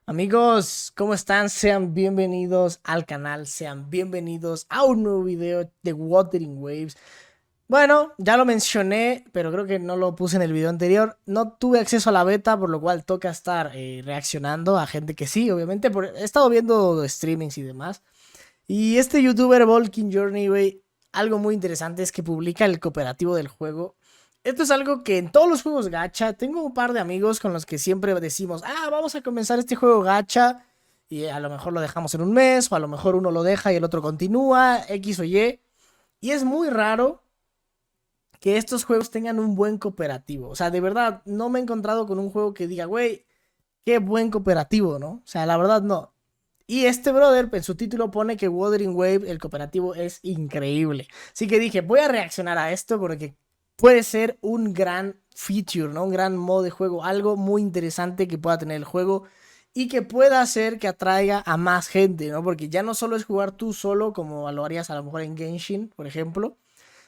Amigos, ¿cómo están? Sean bienvenidos al canal, sean bienvenidos a un nuevo video de Wuthering Waves. Bueno, ya lo mencioné, pero creo que no lo puse en el video anterior. No tuve acceso a la beta, por lo cual toca estar reaccionando a gente que sí, obviamente. He estado viendo streamings y demás. Y este youtuber, Volking Journey, güey, algo muy interesante es que publica el cooperativo del juego. Esto es algo que en todos los juegos gacha, tengo un par de amigos con los que siempre decimos, vamos a comenzar este juego gacha, y a lo mejor lo dejamos en un mes, o a lo mejor uno lo deja y el otro continúa, X o Y. Y es muy raro que estos juegos tengan un buen cooperativo. O sea, de verdad, no me he encontrado con un juego que diga, güey, qué buen cooperativo, ¿no? O sea, la verdad no. Y este brother en su título pone que Wuthering Wave, el cooperativo, es increíble. Así que dije, voy a reaccionar a esto porque puede ser un gran feature, ¿no? Un gran modo de juego, algo muy interesante que pueda tener el juego y que pueda hacer que atraiga a más gente, ¿no? Porque ya no solo es jugar tú solo, como lo harías a lo mejor en Genshin, por ejemplo,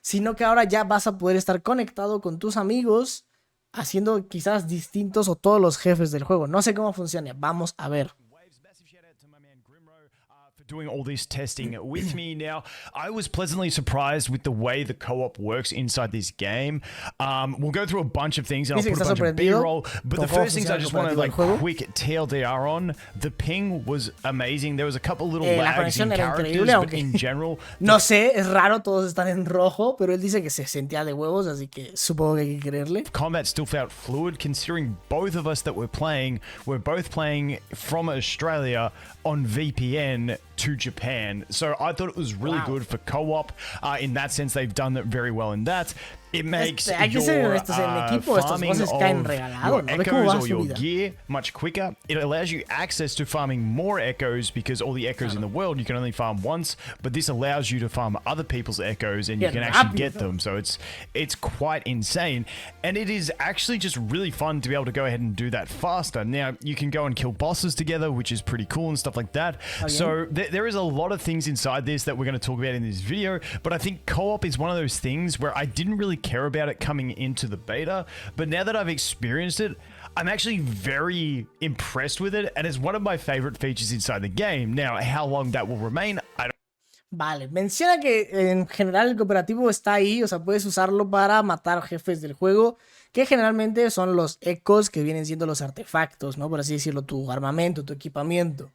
sino que ahora ya vas a poder estar conectado con tus amigos, haciendo quizás distintos o todos los jefes del juego. No sé cómo funciona, vamos a ver. Doing all this testing with me. Now, I was pleasantly surprised with the way the co-op works inside this game. We'll go through a bunch of things and I'll put a bunch of B-roll, but the first things I just want to like quick TLDR on. The ping was amazing. There was a couple little lags in characters, but in general... No sé, es raro, todos están en rojo, pero él dice que se sentía de huevos, así que supongo que hay que creerle. Combat still felt fluid, considering both of us that we're both playing from Australia on VPN to Japan. So I thought it was really good for co-op. In that sense, they've done that very well in that. It makes your farming of your echoes or your gear much quicker. It allows you access to farming more echoes because all the echoes in the world you can only farm once, but this allows you to farm other people's echoes and you can actually get them. So it's quite insane, and it is actually just really fun to be able to go ahead and do that faster. Now you can go and kill bosses together, which is pretty cool and stuff like that. So there is a lot of things inside this that we're going to talk about in this video, but I think co-op is one of those things where I didn't really care about it coming into the beta, but now that I've experienced it, I'm actually very impressed with it, and it's one of my favorite features inside the game. Now, how long that will remain, I don't... Vale, menciona que en general el cooperativo está ahí, o sea, puedes usarlo para matar jefes del juego, que generalmente son los ecos, que vienen siendo los artefactos, ¿no? Por así decirlo, tu armamento, tu equipamiento.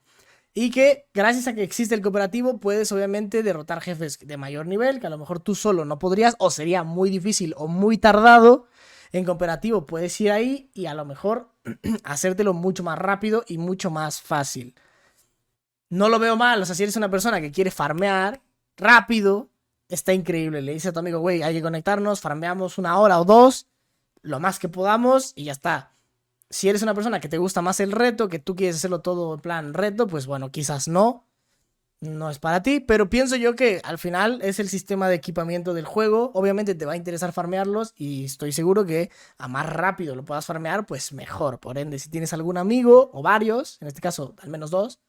Y que gracias a que existe el cooperativo puedes obviamente derrotar jefes de mayor nivel, que a lo mejor tú solo no podrías, o sería muy difícil o muy tardado. En cooperativo puedes ir ahí y a lo mejor hacértelo mucho más rápido y mucho más fácil. No lo veo mal, o sea, si eres una persona que quiere farmear rápido, está increíble. Le dice a tu amigo, güey, hay que conectarnos, farmeamos 1 hora o 2, lo más que podamos y ya está. Si eres una persona que te gusta más el reto, que tú quieres hacerlo todo en plan reto, pues bueno, quizás no es para ti, pero pienso yo que al final es el sistema de equipamiento del juego. Obviamente te va a interesar farmearlos y estoy seguro que a más rápido lo puedas farmear, pues mejor. Por ende, si tienes algún amigo o varios, en este caso al menos 2,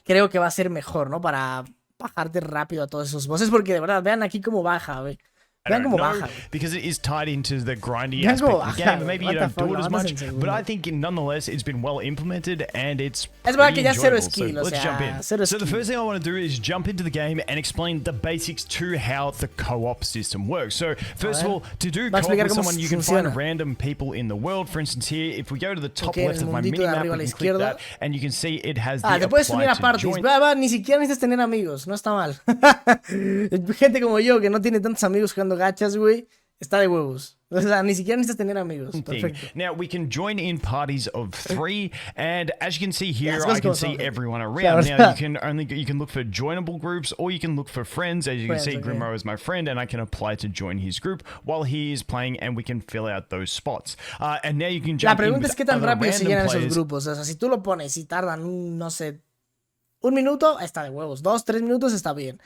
creo que va a ser mejor, ¿no? Para bajarte rápido a todos esos bosses, porque de verdad, vean aquí cómo baja, ¿ve? Vean cómo baja. Because it is tied into the grindy aspect of the game. Maybe you don't do it as much, but I think nonetheless it's been well implemented and it's pretty enjoyable. So let's jump in. So the first thing I want to do is jump into the game and explain the basics to how the co-op system works. So first of all, to do co-op with someone, you can find random people in the world. For instance, here, if we go to the top left of my minimap, we can click that and you can see it has the te puedes unir a parties. Ni siquiera necesitas tener amigos, no está mal. Gente como yo que no tiene tantos amigos jugando gachas, güey, está de huevos. O sea, ni siquiera necesitas tener amigos. Perfecto. Now, we can join in parties of 3, and as you can see here, I can see everyone around. Now, you can look for joinable groups, or you can look for friends. As you can see, Grimro is my friend, and I can apply to join his group while he is playing, and we can fill out those spots. And now you can jump in with other random players. La pregunta es qué tan rápido se llenan esos grupos. O sea, si tú lo pones y tardan, no sé, 1 minuto, está de huevos. 2, 3 minutos está bien.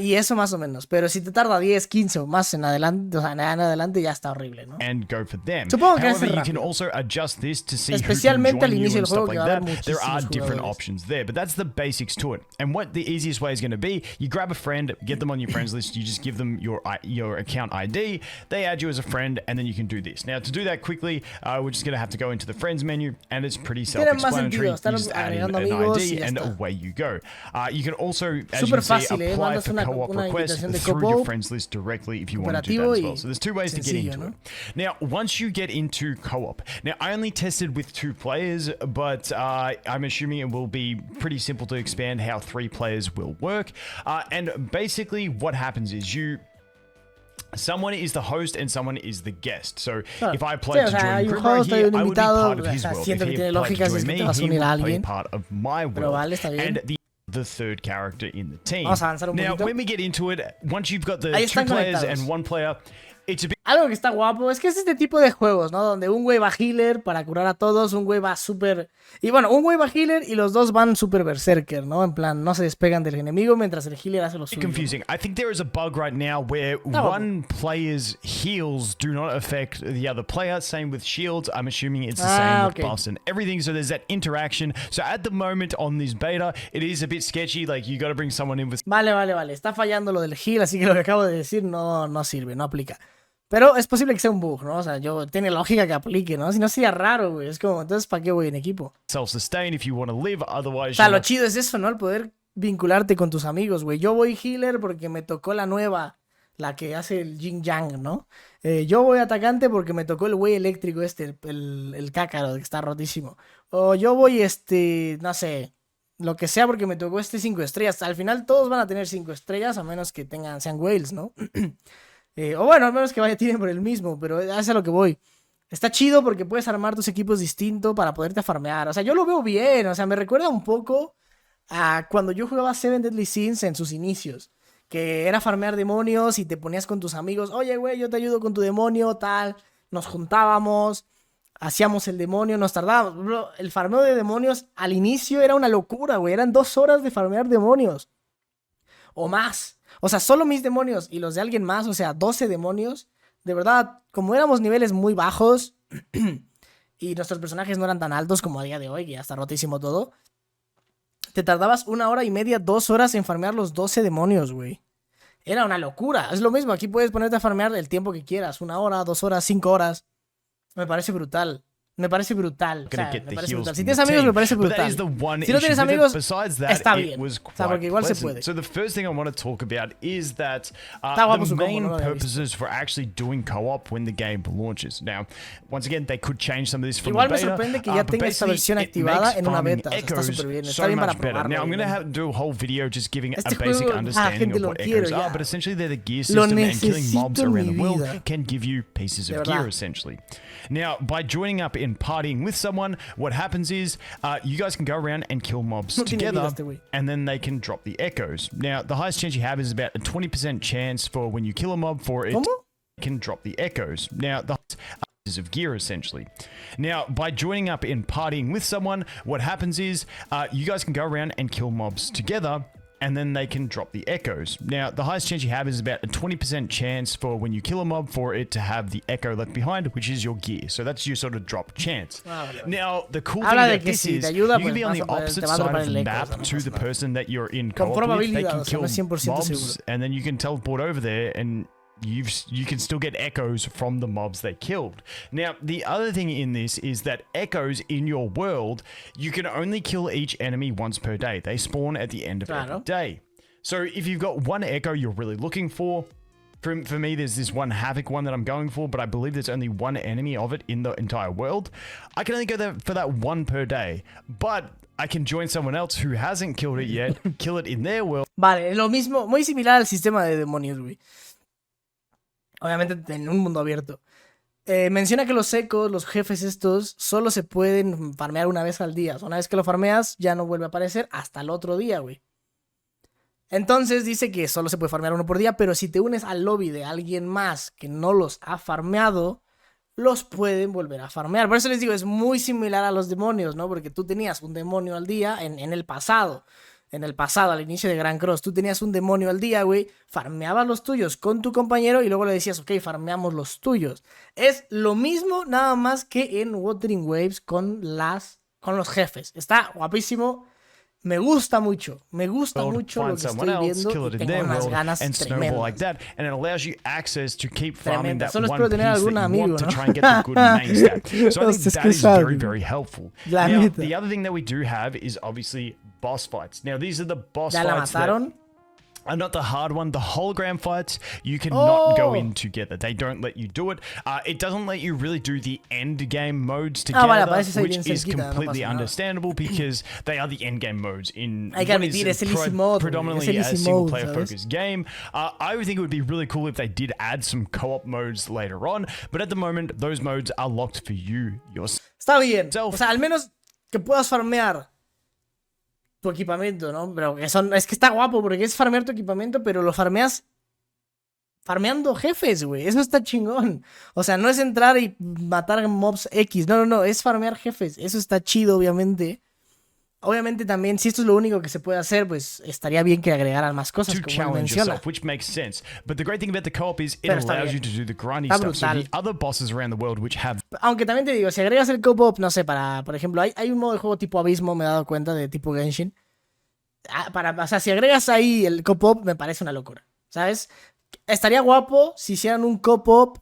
Y eso más o menos. Pero si te tarda 10, 15 o más en adelante, o sea, en adelante ya está horrible, ¿no? And go for them. Supongo que However, es you can rápido. also adjust this to see who can Especialmente al join you inicio and del juego, stuff que like va a haber that. There are muchísimos different jugadores. options there, but that's the basics to it. And what the easiest way is going to be, you grab a friend, get them on your friends list, you just give them your account ID, they add you as a friend, and then you can do this. Now, to do that quickly, we're just going to have to go into the friends menu, and it's pretty self-explanatory. You just add in an ID, and away you go. You can also, as you can see, apply for co-op requests through your friends list directly if you want to do that as well. So there's two ways to get into it. Now, once you get into co-op, now I only tested with 2 players, but I'm assuming it will be pretty simple to expand how 3 players will work. And basically what happens is someone is the host and someone is the guest. So if I played to join Grimro here, I would be part of his world. If he played to join me, he would be part of my world. And the third character in the team. Now, when we get into it, once you've got the 2 players and 1 player, it's a bit... Algo que está guapo es que es este tipo de juegos, ¿no? Donde un güey va healer para curar a todos, un güey va super... Y bueno, un güey va healer y los dos van super berserker, ¿no? En plan, no se despegan del enemigo mientras el healer hace lo suyo. Confusing. I think there is a bug right now where one player's heals do not affect the other player. Same with shields. I'm assuming it's the same with buffs and everything. So there's that interaction. So at the moment on this beta, it is a bit sketchy. Like you got to bring someone in with... Vale. Está fallando lo del heal, así que lo que acabo de decir no sirve, no aplica. Pero es posible que sea un bug, ¿no? O sea, tiene lógica que aplique, ¿no? Si no sería raro, güey. Es como, entonces, ¿para qué voy en equipo? Self-sustain if you want to live, otherwise... O sea, lo chido es eso, ¿no? El poder vincularte con tus amigos, güey. Yo voy healer porque me tocó la nueva, la que hace el yin yang, ¿no? Yo voy atacante porque me tocó el güey eléctrico el cácaro, que está rotísimo. O yo voy, no sé, lo que sea porque me tocó 5 estrellas. Al final todos van a tener 5 estrellas, a menos que sean whales, ¿no? O bueno, al menos que tienen por el mismo, pero es a lo que voy. Está chido porque puedes armar tus equipos distintos para poderte farmear. O sea, yo lo veo bien. O sea, me recuerda un poco a cuando yo jugaba Seven Deadly Sins en sus inicios. Que era farmear demonios y te ponías con tus amigos. Oye, güey, yo te ayudo con tu demonio, tal. Nos juntábamos, hacíamos el demonio, nos tardábamos. Bro, el farmeo de demonios al inicio era una locura, güey. Eran 2 horas de farmear demonios. O más. O sea, solo mis demonios y los de alguien más, o sea, 12 demonios. De verdad, como éramos niveles muy bajos y nuestros personajes no eran tan altos como a día de hoy, que ya está rotísimo todo, te tardabas 1 hora y media, 2 horas en farmear los 12 demonios, güey. Era una locura. Es lo mismo, aquí puedes ponerte a farmear el tiempo que quieras. 1 hora, 2 horas, 5 horas. Me parece brutal. Me parece brutal. O sea, me parece brutal. Si tienes amigos, me parece brutal. Si no tienes amigos, está bien. O sea, porque igual se puede. So the first thing I want to talk about is that the main purposes for actually doing co-op when the game launches. Now, once again, they could change some of this from the beta. Igual me sorprende que ya tenga esta versión activada en una beta. O sea, está súper bien. Está bien para probarlo. Now, I'm going to do a whole video just giving a basic understanding of what echoes are, but essentially they're the gear system, and killing mobs around the world can give you pieces of gear, essentially. Now, by joining up in partying with someone, what happens is you guys can go around and kill mobs together, and then they can drop the echoes. Now, the highest chance you have is about a 20% chance for when you kill a mob for it can drop the echoes. Now, the of gear, essentially. Now, by joining up in partying with someone, what happens is you guys can go around and kill mobs together, and then they can drop the echoes. Now, the highest chance you have is about a 20% chance for when you kill a mob for it to have the echo left behind, which is your gear. So that's your sort of drop chance. Now, the cool thing about this is you can be on the opposite side of the map to the person that you're in co-op with. They can kill mobs, and then you can teleport over there and you can still get echoes from the mobs they killed. Now, the other thing in this is that echoes in your world, you can only kill each enemy once per day. They spawn at the end of every day. So if you've got one echo you're really looking for me, there's this one Havoc one that I'm going for, but I believe there's only one enemy of it in the entire world. I can only go there for that one per day, but I can join someone else who hasn't killed it yet, kill it in their world. Vale, lo mismo, muy similar al sistema de demonios, güey. Obviamente en un mundo abierto. Menciona que los ecos, los jefes estos, solo se pueden farmear una vez al día. Una vez que lo farmeas, ya no vuelve a aparecer hasta el otro día, güey. Entonces dice que solo se puede farmear uno por día, pero si te unes al lobby de alguien más que no los ha farmeado, los pueden volver a farmear. Por eso les digo, es muy similar a los demonios, ¿no? Porque tú tenías un demonio al día en el pasado. en el pasado, al inicio de Grand Cross, tú tenías un demonio al día, güey, farmeabas los tuyos con tu compañero y luego le decías, ok, farmeamos los tuyos. Es lo mismo, nada más que en Wuthering Waves con los jefes. Está guapísimo. Me gusta mucho lo que estoy viendo y tengo unas ganas tremendas. And it allows you access to keep farming that Solo one espero piece tener that algún you amigo, want to ¿no? try and get the good main stat. So I think that is very, very helpful. La Now, neta. the other thing that we do have is obviously boss fights. Now, these are the boss ¿Ya la fights that mataron? are not the hard one. The hologram fights, you cannot go in together. They don't let you do it. It doesn't let you really do the end game modes together, vale, pareces ahí which bien is cerquita, no completely pasa nada. understandable because they are the end game modes in Hay que what admitir, is es el easy mode, predominantly es el a easy single mode, player ¿sabes? focused game. I would think it would be really cool if they did add some co-op modes later on, but at the moment, those modes are locked for you yourself. Está bien. O sea, al menos que puedas farmear tu equipamiento, ¿no? Pero que es que está guapo porque es farmear tu equipamiento, pero lo farmeas farmeando jefes, güey. Eso está chingón. O sea, no es entrar y matar mobs X. No. Es farmear jefes. Eso está chido, obviamente. Obviamente también, si esto es lo único que se puede hacer, pues estaría bien que agregaran más cosas, To como él challenge menciona. yourself, which makes sense. But the great thing about the co-op is it Pero está allows bien. you to do the grindy Está stuff. So brutal. the other bosses around the world which have Aunque también te digo, si agregas el co-op, no sé, por ejemplo, hay un modo de juego tipo Abismo, me he dado cuenta, de tipo Genshin. O sea, si agregas ahí el co-op, me parece una locura, ¿sabes? Estaría guapo si hicieran un co-op,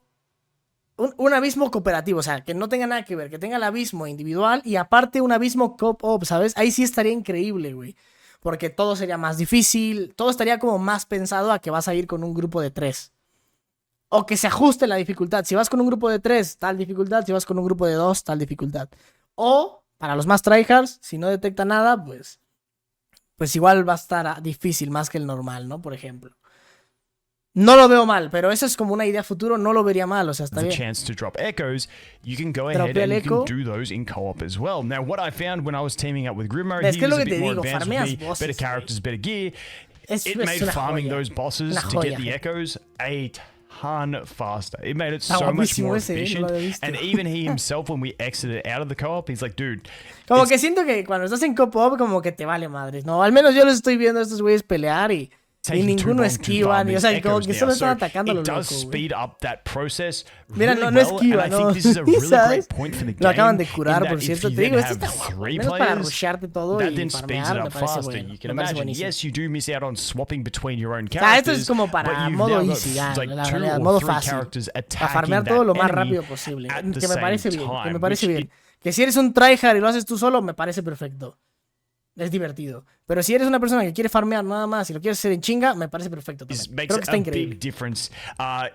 un abismo cooperativo, o sea, que no tenga nada que ver, que tenga el abismo individual y aparte un abismo co-op, ¿sabes? Ahí sí estaría increíble, güey. Porque todo sería más difícil, todo estaría como más pensado a que vas a ir con un grupo de 3. O que se ajuste la dificultad. Si vas con un grupo de 3, tal dificultad. Si vas con un grupo de 2, tal dificultad. O, para los más tryhards, si no detecta nada, pues igual va a estar difícil más que el normal, ¿no? Por ejemplo. No lo veo mal, pero eso es como una idea futuro, no lo vería mal, o sea, está the bien. chance to drop echoes, you can go ahead Dropea el and you eco. can do those in co-op as well. Now, what I found when I was teaming up with Grimmo, Es he que es was lo a que bit te more digo, advanced farmeas with me, bosses, better characters, better gear. It made una farming joya. those bosses Una to get joya, the gente. echoes a ton faster. It made it Está so much guapísimo more ese, no lo efficient. había visto. And even he himself, when we exited out of the co-op, he's like, dude, Como it's que siento que cuando estás en co-op, como que te vale madres, ¿no? Al menos yo los estoy viendo a estos güeyes pelear y taking too ninguno long to esquiva, farm ni, o these sea, como echoes que now. solo So están atacando a lo it does loco, güey. speed up that process Mira, really no well, esquiva, and I no. think this is a really ¿Sabes? great point for the game. Lo acaban de curar, in por that if cierto. you Te digo, then esto está have guapo. Al three menos para players, rusharte todo that y then speeds it farmear, me up parece faster. bueno. You can Me parece imagine, buenísimo. yes, you do miss out on swapping between your own O sea, characters, esto es como but para you've modo now got easy, ya, like la two realidad, or modo three fácil. characters Para attacking farmear that todo lo más enemy rápido posible. at the Que me same parece bien, que me time, parece which bien. Que si eres un tryhard y lo haces tú solo, me parece perfecto. Es divertido. Pero si eres una persona que quiere farmear nada más y lo quieres hacer en chinga, me parece perfecto también. makes Creo que está a increíble. big difference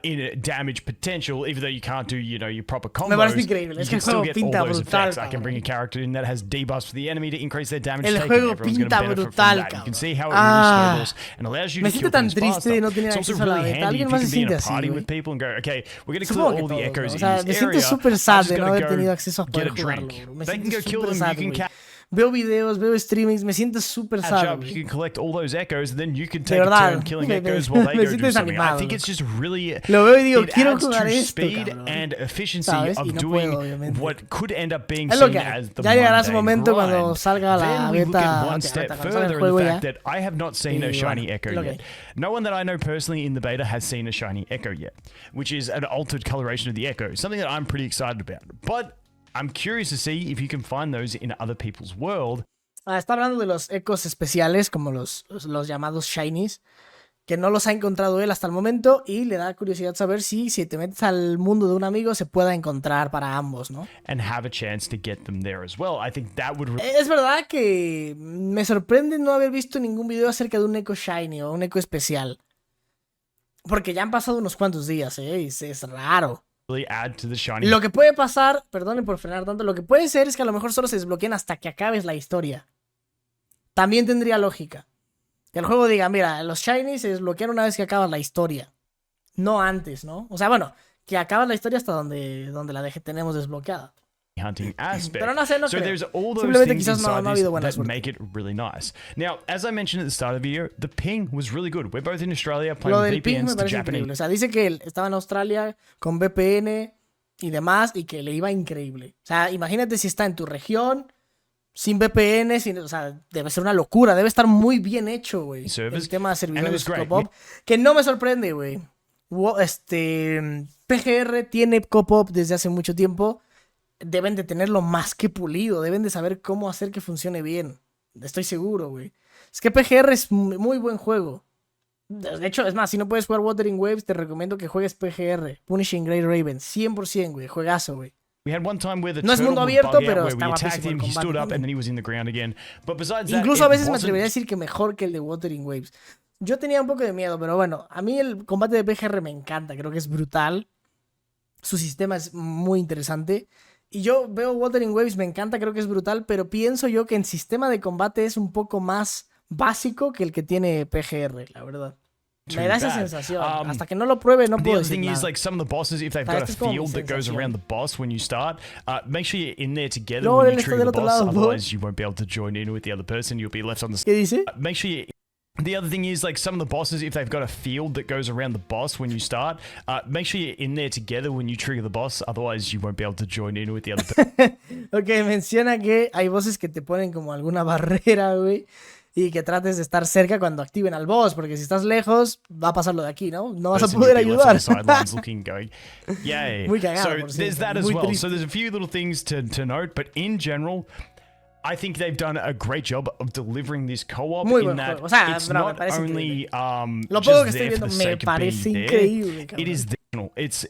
in damage potential, even though you can't do, your proper combos. Me parece increíble. You Es que can el still juego get pinta all those brutal, effects. I can bring a character in that has debuffs for the enemy to increase their damage El taken. juego Everyone's going to pinta benefit brutal, from that. You can see how it cabrón. really snowballs and allows you Me to siento kill tan things triste faster. de no tener It's also acceso a la really beta. handy Alguien if you más can se be in siente a así, party güey. with people and go, okay, we're going to Supongo clear que all the todos, echoes ¿no? O in sea, this me siento area. súper I sad just de no gotta haber go tenido acceso a get poder a jugarlo, drink. bro. Me They can siento go kill súper them, sad, you can güey. Veo videos, veo streamings, me siento súper catch sad, up, you güey. can collect all those echoes, and then you can De take a verdad, turn killing me echoes while they go siento do something. I desanimado, think it's loco. just really Lo veo y digo, it quiero adds jugar to esto, speed cabrón. and efficiency ¿Sabes? of Y no doing puedo, obviamente. what could end up being Es lo seen que hay. as the Ya llegará su mundane momento cuando grind. salga la Then we look beta, at one beta, step cuando salga el further in juego the ya. fact that I have not seen a Y shiny bueno, echo es lo que yet. hay. No one that I know personally in the beta has seen a shiny echo yet, which is an altered coloration of the echo, something that I'm pretty excited about. But I'm curious to see if you can find those in other people's world. Está hablando de los ecos especiales, como los llamados shinies, que no los ha encontrado él hasta el momento y le da curiosidad saber si te metes al mundo de un amigo se pueda encontrar para ambos, ¿no? And have a chance to get them there as well. I think that would Es verdad que me sorprende no haber visto ningún video acerca de un eco shiny o un eco especial. Porque ya han pasado unos cuantos días, ¿eh? Y es raro. really add to the shiny. Lo que puede pasar, perdonen por frenar tanto, lo que puede ser es que a lo mejor solo se desbloqueen hasta que acabes la historia. También tendría lógica. Que el juego diga, mira, los shinies se desbloquean una vez que acabas la historia. No antes, ¿no? O sea, bueno, que acabas la historia hasta donde la tenemos desbloqueada. Hunting aspect. Pero no sé, no so creo. there's all those Simplemente things quizás no inside ha this habido buena that suerte. make it really nice. Now, as I mentioned at the start of the video, the ping was really good. We're both in Australia playing Lo with del ping me VPNs to parece Japanese. increíble. O sea, dice que él estaba en Australia con VPN y demás y que le iba increíble. O sea, imagínate si está en tu región sin VPN, o sea, debe ser una locura, debe estar muy bien hecho, güey. Servers, El tema de servidores great. co-op, que no me sorprende, güey. PGR tiene co-op desde hace mucho tiempo. Deben de tenerlo más que pulido, deben de saber cómo hacer que funcione bien. Estoy seguro, güey. Es que PGR es muy buen juego. De hecho, es más, si no puedes jugar Wuthering Waves, te recomiendo que juegues PGR, Punishing Grey Raven, 100%, güey, juegazo, güey. We had one time where the No es mundo turtle would abierto, bug out pero where está we attacked guapísimo el him, he stood combate up, and también. then he was in the ground again. But besides that, Incluso a it veces me wasn't- atrevería a decir que mejor que el de Wuthering Waves. Yo tenía un poco de miedo, pero bueno, a mí el combate de PGR me encanta, creo que es brutal. Su sistema es muy interesante. Y yo veo Wuthering Waves, me encanta, creo que es brutal, pero pienso yo que en sistema de combate es un poco más básico que el que tiene PGR, la verdad. Me da esa bad. sensación. Hasta que no lo pruebe, no The puedo other decir thing is, nada. like, some of the bosses, if they've Ah, got a esta es como mi field that goes sensación. around the boss when you start, make sure you're in there together No, when él you está trigger del the otro boss, lado, ¿no? otherwise you won't be able to join in with the other person, you'll be left on the ¿Qué dice? make sure you the other thing is, like, some of the bosses, if they've got a field that goes around the boss when you start, make sure you're in there together when you trigger the boss, otherwise you won't be able to join in with the other person. Ok, menciona que hay voces que te ponen como alguna barrera, güey. Y que trates de estar cerca cuando activen al boss, porque si estás lejos, va a pasar lo de aquí, ¿no? No vas a poder You'll be left on ayudar. the sidelines looking, going, yay. Muy cagado, So por there's cierto. that as Muy well. triste. So there's a few little things to note, but in general, I think they've done a great job of delivering this co-op Muy in buen that juego. O sea, it's bro, me not parece only Lo just poco que estoy there viendo for the me sake of parece being there. increíble, It cabrón. is optional. It's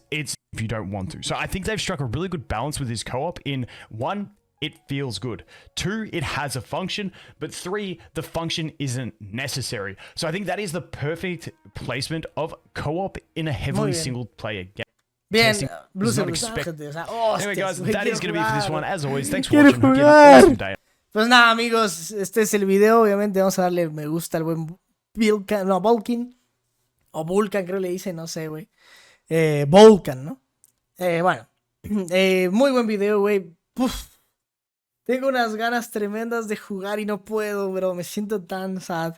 if you don't want to. So I think they've struck a really good balance with this co-op in one, it feels good. 2, it has a function. But 3, the function isn't necessary. So I think that is the perfect placement of co-op in a heavily bien. single-player game. Bien, Testing Blues was not brutal, expect- gente. O sea, Anyway, hostias, guys, güey, that is quiero going to be for this jugar. one. As always, thanks for Quiero watching. Hope you have an jugar. awesome day. Pues nada, amigos, este es el video. Obviamente vamos a darle me gusta al buen Vulcan. O Vulcan, creo le dice, no sé, güey. Vulcan, ¿no? Bueno, muy buen video, güey. Tengo unas ganas tremendas de jugar y no puedo, bro. Me siento tan sad.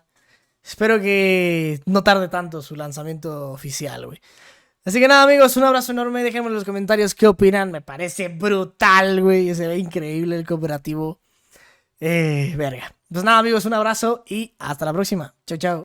Espero que no tarde tanto su lanzamiento oficial, güey. Así que nada, amigos, un abrazo enorme. Déjenme en los comentarios qué opinan. Me parece brutal, güey. Se ve increíble el cooperativo. Verga. Pues nada, amigos, un abrazo y hasta la próxima. Chao, chao.